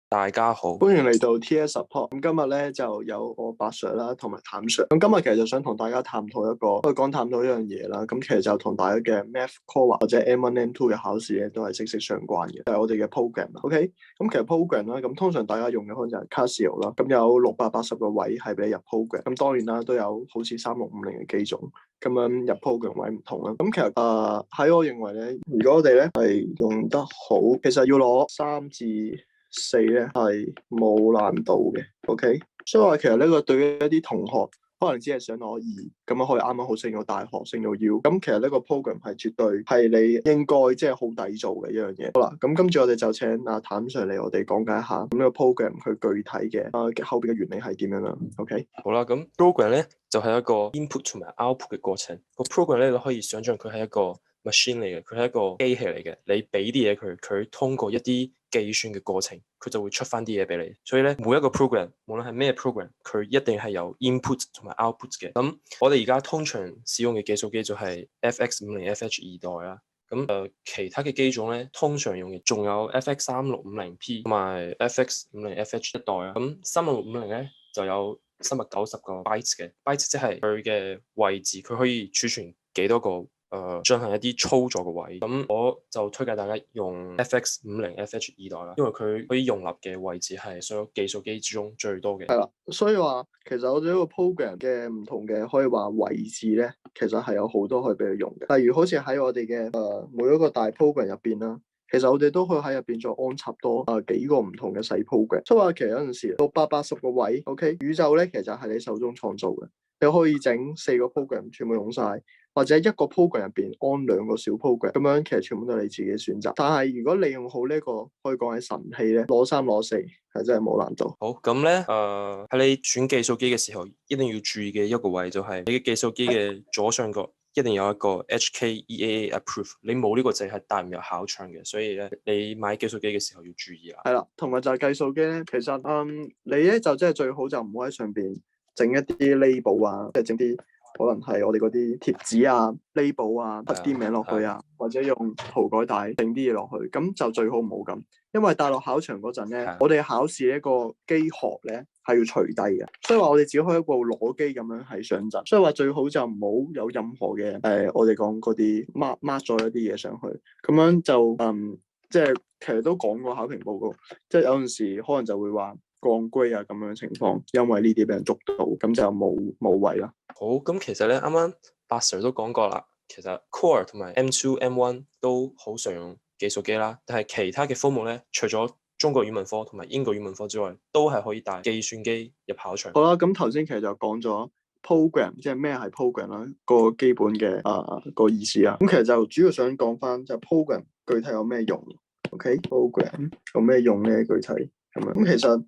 大家好。歡迎嚟到 TS Support。咁今日咧就有我白 Sir 啦，同埋譚 Sir。咁今日其實就想同大家探討探討一樣嘢啦。咁其實就同大家嘅 Math Core 或者 M1、M2 嘅考試咧都係息息相關嘅，就係我哋嘅 program。OK，咁其實 program 啦，咁通常大家用嘅可能就係 Casio 啦。咁有680個位係俾你入 program。咁當然啦，都有好似3650嘅機種咁樣入 program 位唔同啦。咁其實喺我認為咧，如果我哋咧係用得好，其實要攞3至4咧係冇難度嘅，OK。所以話其實呢個對於一啲同學可能只係想攞2，咁樣可以啱啱好升到大學，升到 U。咁其實呢個 program 係絕對係你應該即係好抵做嘅一樣嘢。好啦，咁跟住我哋就請阿譚 Sir 嚟我哋講解一下咁呢個 program 佢具體嘅後邊嘅原理係點樣啦。OK。好啦，咁 program 咧就係一個 input 同埋 output 嘅過程。個 program 咧你可以想象佢係一個 machine 嚟嘅，佢係一個機器嚟嘅。你俾啲嘢佢，佢通過一啲計算嘅過程，佢就會出翻啲嘢俾你。所以咧，每一個 program，無論係咩 program，佢一定係有 input 同埋 output 嘅。咁我哋而家通常使用嘅計數機就係 FX50、FH 2代啦。咁其他嘅機種咧，通常用嘅仲有 FX3650P 同埋 FX50、FH 1代啊。咁3650咧就有390個 bytes 嘅 bytes，即係佢嘅位置，佢可以儲存幾多個進行一啲操作嘅位。咁我就推介大家用 FX50 FH 2代啦，因為佢可以容納嘅位置係所有計數機之中最多嘅。係啦，所以話其實我哋呢個 program 嘅唔同嘅可以話位置咧，其實係有好多可以俾佢用嘅。例如好似喺我哋嘅每一個大 program 入邊啦，其實我哋都可以喺入邊再安插多幾個唔同嘅細 program。所以話其實有陣時680個位，OK，宇宙咧其實係你手中創造嘅，你可以整4個 program 全部用晒。或者一個 program 入邊安2個小 program，咁樣其實全部都係你自己選擇。但係如果利用好呢個可以講係神器咧，攞3攞4係真係冇難度。好，咁咧喺你選計數機嘅時候，一定要注意嘅一個位就係你嘅計數機嘅左上角一定有一個 HKEAA Approve，你冇呢個掣係帶唔入考場嘅，所以咧你買計數機嘅時候要注意啦。係啦，同埋就係計數機咧，其實你咧就真係最好就唔好喺上邊整一啲 label 啊，即係整啲可能係我哋嗰啲貼紙啊、label 啊，筆啲名落去啊，或者用塗改帶整啲嘢落去，咁就最好唔好咁，因為帶落考場嗰陣咧，我哋考試呢個機殼咧係要除低嘅，所以話我哋只可以一部攞機咁樣係上陣，所以話最好就唔好有任何嘅我哋講嗰啲 mark 咗一啲嘢上去，咁樣就即係其實都講過考評報告，即係有陣時可能就會話降 grade 啊咁樣嘅情況，因為呢啲俾人捉到，咁就冇謂啦。好，咁其實咧啱啱白 Sir 都講過啦，其實 Core 同埋 M2、M1 都好常用計數機啦，但係其他嘅科目咧，除咗中國語文科同埋英國語文科之外，都係可以帶計算機入考場。好啦，咁頭先其實就講咗 program，即係咩係 program 啦，個基本嘅個意思啊。咁其實就主要想講翻就 program 具體有咩用。OK，program 有咩用咧？具體咁樣。咁其實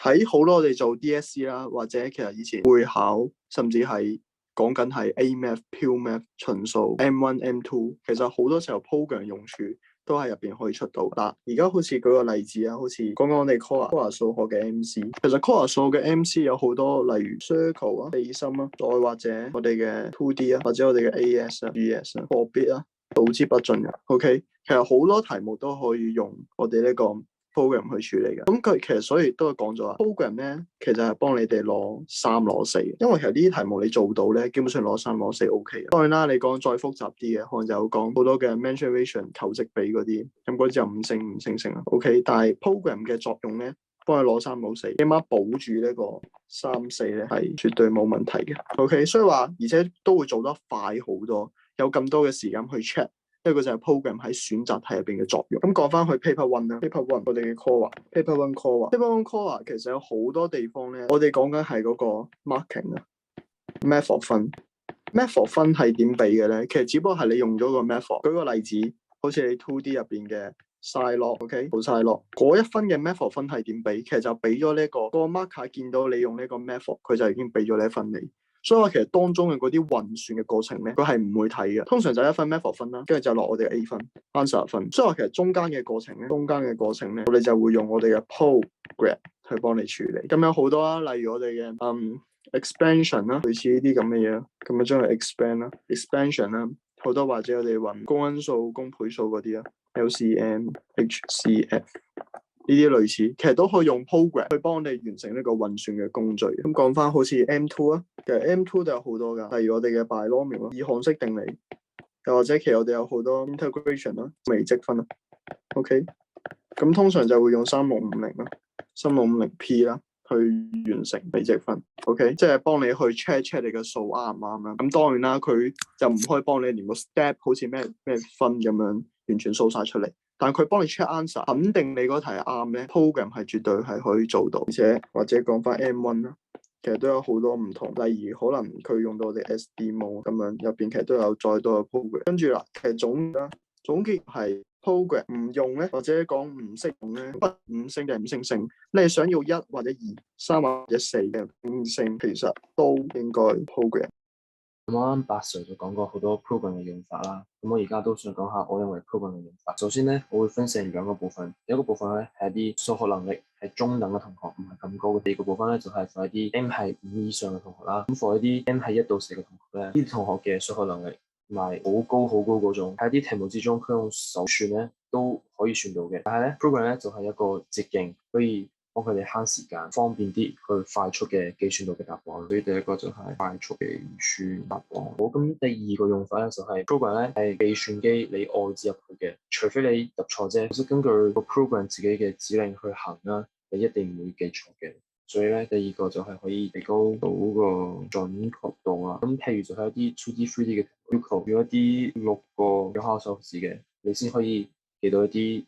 喺好多我哋做 DSE 啦，或者其實以前會考，甚至係講緊係 A Math、Pure Math、純數 M1、M2，其實好多時候 program 用處都喺入邊可以出到。嗱，而家好似舉個例子啊，好似講講我哋 Core 數學嘅 MC，其實 Core 數學嘅 MC 有好多，例如 Circle 啊、地心啊，再或者我哋嘅 2D 啊，或者我哋嘅 AS 啊、GS 啊、破必啊、導之不盡嘅。OK，其實好多題目都可以用我哋呢個 program 去處理嘅。咁佢其實所以都係講咗啦 program 咧其實係幫你哋攞3攞4，因為其實呢啲題目你做到咧，基本上攞3攞4 OK 嘅。當然啦，你講再複雜啲嘅，可能就有講好多嘅 mensuration 求積比嗰啲，咁嗰啲就5勝5勝啊 OK。但係 program 嘅作用咧，幫你攞3攞4，起碼保住呢個3、4咧係絕對冇問題嘅。OK，所以話而且都會做得快好多，有咁多嘅時間去 check。一個就係 program 喺選擇題入邊嘅作用。咁講翻去 paper one 啦，paper one 我哋嘅 core，paper one core，paper one core 其實有好多地方咧，我哋講緊係嗰個 marking 啊，method 分，method 分係點俾嘅咧？其實只不過係你用咗個 method。舉個例子，好似你 2D 入邊嘅 side log，OK， 好 side log，嗰1分嘅 method 分係點俾？其實就俾咗呢個 marker 見到你用呢個 method，佢就已經俾咗呢1分你。所以話其實當中嘅嗰啲運算嘅過程咧，佢係唔會睇嘅。通常就1分 method 分啦，跟住就落我哋嘅 A 分，翻10分。所以話其實中間嘅過程咧，我哋就會用我哋嘅 program 去幫你處理。咁有好多啦，例如我哋嘅expansion 啦，類似呢啲咁嘅嘢，咁樣將佢 expand 啦，expansion 啦，好多或者我哋揾公因數、公倍數嗰啲啦，LCM、HCF。呢啲類似，其實都可以用 program 去幫你完成呢個運算嘅工序。咁講翻好似 M2 啊，其實 M2 都有好多㗎，例如我哋嘅 binomial 二項式定理，又或者其實我哋有好多 integration 啦、微積分啦。OK， 咁通常就會用3650啦、3650P 啦。去完成微積分 ，OK， 即係幫你去 check 你嘅數啱唔啱啦。咁當然啦，佢就唔可以幫你連個 step 好似咩分咁樣完全掃晒出嚟，但係佢幫你 check answer， 肯定你嗰題啱咧 ，program 係絕對係可以做到。而且或者講翻 M1 啦，其實都有好多唔同，例如可能佢用到我哋 SD mode 咁樣，入邊其實都有再多嘅 program。跟住啦，其實總結係。program 唔用咧，或者講唔識用咧，不五星定係五星星，你係想要1或者2、3或者4嘅五星，其實都應該 program。咁我啱8 Sir 就講過好多 program 嘅用法啦，咁我而家都想講下我認為 program 嘅用法。首先咧，我會分成2個部分，第一個部分咧係一啲數學能力係中等嘅同學，唔係咁高嘅；第二個部分咧就係 for 一啲 M 係5以上嘅同學啦。咁 for 一啲 M 係1到4嘅同學咧，呢啲同學嘅數學能力唔係好高嗰種，喺啲題目之中佢用手算咧都可以算到嘅。但係咧 program 咧就係一個捷徑，可以幫佢哋慳時間，方便啲去快速嘅計算到嘅答案。所以第一個就係快速計算答案。好，咁第二個用法咧就係 program 咧係計算機你外置入去嘅，除非你入錯啫，即係根據個 program 自己嘅指令去行啦，你一定唔會記錯嘅。所以咧，第二個就係可以提高到個準確度啦。咁譬如就係一啲 2D、3D 嘅要求，要一啲6個有效數字嘅，你先可以記到一啲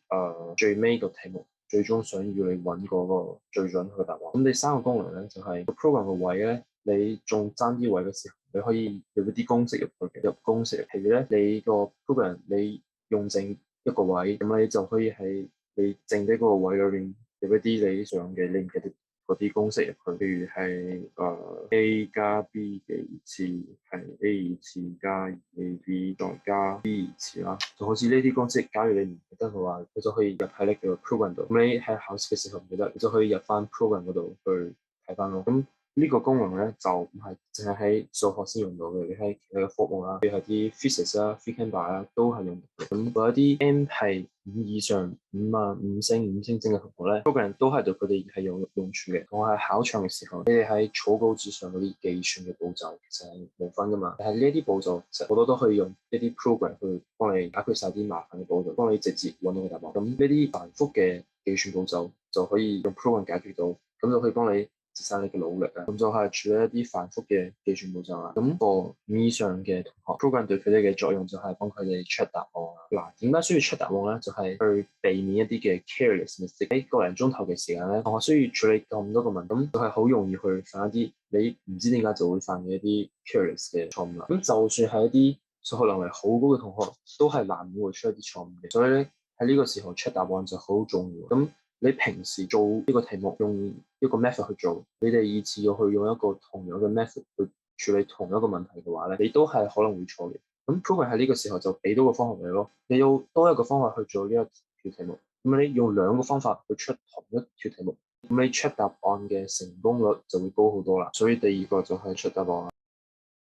最尾個題目，最終想要你揾嗰個最準確嘅答案。咁第3個功能咧，就係 program 個位咧，你仲爭啲位嘅時候，你可以入一啲公式入去嘅，入公式。譬如咧，你個 program 你用剩一個位，咁你就可以喺你剩低嗰個位裏邊入一啲你想嘅，你唔記得嗰啲公式入去，譬如係A 加 B 嘅二次係 A 二次加 2AB 再加 B 二次啦，就好似呢啲公式，假如你唔記得嘅話，你就可以入喺呢個 program 度。咁你喺考試嘅時候唔記得，你就可以入翻 program 嗰度去睇翻咯。咁呢個功能咧就唔係淨係喺數學先用到嘅，你喺其他嘅科目啦，譬如係啲 physics 啦、physics bar 啦，都係用到嘅。咁嗰一啲 M 係5以上、5星、5星星嘅同學咧，嗰個人都係對佢哋係有用處嘅。我係考場嘅時候，你哋喺草稿紙上嗰啲計算嘅步驟其實係冇分噶嘛，但係呢一啲步驟其實好多都可以用一啲 program 去幫你解決晒啲麻煩嘅步驟，幫你直接揾到個答案。咁呢啲繁複嘅計算步驟就可以用 program 解決到，咁就可以幫你節省你嘅努力啊，咁就係處理一啲繁複嘅計算步驟啦。咁個5以上嘅同學 program 對佢哋嘅作用就係幫佢哋 check 答案啊。嗱，點解需要 check 答案咧？就係去避免一啲嘅 careless mistake。喺個零鐘頭嘅時間咧，同學需要處理咁多個問題，咁就係好容易去犯一啲你唔知點解就會犯嘅一啲 careless 嘅錯誤啦。咁就算係一啲數學能力好高嘅同學，都係難免會出一啲錯誤嘅。所以咧，喺呢個時候 check 答案就好重要。咁你平時做呢個題目用一個 method 去做，你哋二次要去用一個同樣嘅 method 去處理同一個問題嘅話咧，你都係可能會錯嘅。咁 program 喺呢個時候就俾到個方法你咯，你要多一個方法去做呢一條題目，咁你用2個方法去出同一條題目，咁你 check 答案嘅成功率就會高好多啦。所以第二個就係出答案。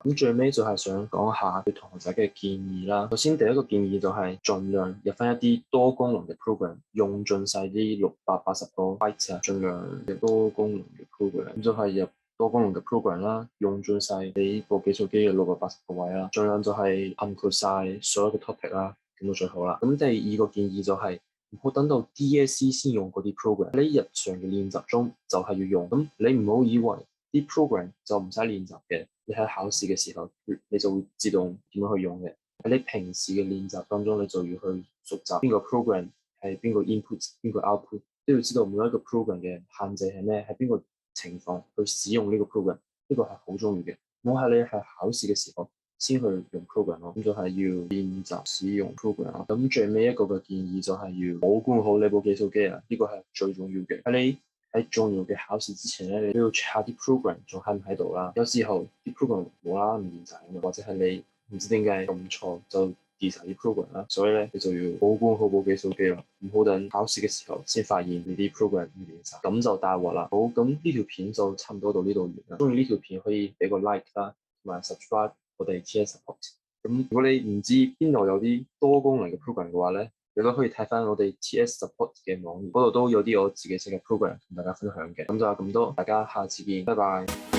咁最尾就係想講下對同學仔嘅建議啦。首先第一個建議就係盡量入翻一啲多功能嘅 program，用盡晒啲680個 byte 啊，盡量入多功能嘅 program。咁就係入多功能嘅 program 啦，用盡晒你部計數機嘅680個位啦，盡量就係涵括晒所有嘅 topic 啦，咁就最好啦。咁第二個建議就係唔好等到 DSE 先用嗰啲 program，你日常嘅練習中就係要用。咁你唔好以為啲 program 就唔使練習嘅。你喺考試嘅時候，你就會自動點樣去用嘅。喺你平時嘅練習當中，你就要去熟習邊個 program 係邊個 input，邊個 output，都要知道每一個 program 嘅限制係咩，喺邊個情況去使用呢個 program，呢個係好重要嘅。唔好喺你係考試嘅時候先去用 program 咯，咁就係要練習使用 program。咁最尾一個嘅建議就係要保管好你部計數機啊，呢個係最重要嘅。喺重要嘅考試之前咧，你都要 check 下啲 program 仲喺唔喺度啦。有時候啲 program 冇啦啦唔見晒嘅，或者係你唔知點解咁錯就 delete 晒啲 program 啦。所以咧，你就要保管好部計數機啦，唔好等考試嘅時候先發現你啲 program 唔見晒，咁就大鑊啦。好，咁呢條片就差唔多到呢度完啦。中意呢條片可以俾個 like 啦，同埋 subscribe 我哋 TS Support。咁如果你唔知邊度有啲多功能嘅 program 嘅話咧，你都可以睇翻我哋 TS Support 嘅網頁，嗰度都有啲我自己寫嘅 program 同大家分享嘅。咁就係咁多，大家下次見，拜拜。